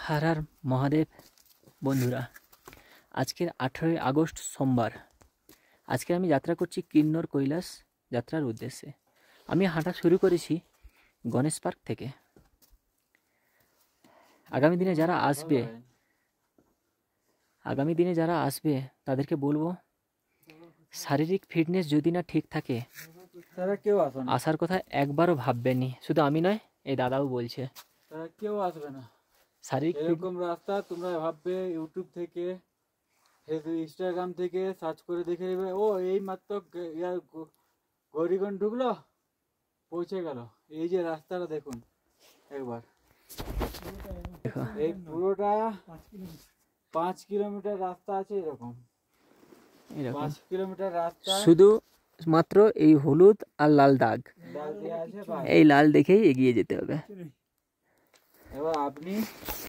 हर हर महादेव बंधुरा आजकेर 18 আগস্ট सोमवार আজকে আমি যাত্রা করছি কিন্নর কৈলাস যাত্রার উদ্দেশ্যে। আমি হাঁটা শুরু করেছি গণেশ পার্ক থেকে। আগামী দিনে যারা আসবে তাদেরকে বলবো শারীরিক ফিটনেস যদি না ঠিক থাকে তারা কেউ আসবে না, আসার কথা একবারও ভাববেননি। শুধু আমি নয়, এই দাদাও বলছে তারা কেউ আসবে না। শারীরিক এরকম রাস্তা তোমরা ভাববে ইউটিউব থেকে, ফেসবুক, ইনস্টাগ্রাম থেকে সার্চ করে দেখে নেবে, ও এই মাত্র গৌরীগঞ্জ ঢুকলো, পৌঁছে গেল। এই যে রাস্তাটা দেখুন একবার, এই পুরোটা 5 কিলোমিটার রাস্তা আছে। এরকম 5 কিলোমিটার রাস্তা, শুধু মাত্র এই হলুদ আর লাল দাগ আছে। এই লাল দেখেই এগিয়ে যেতে হবে। এবার আপনি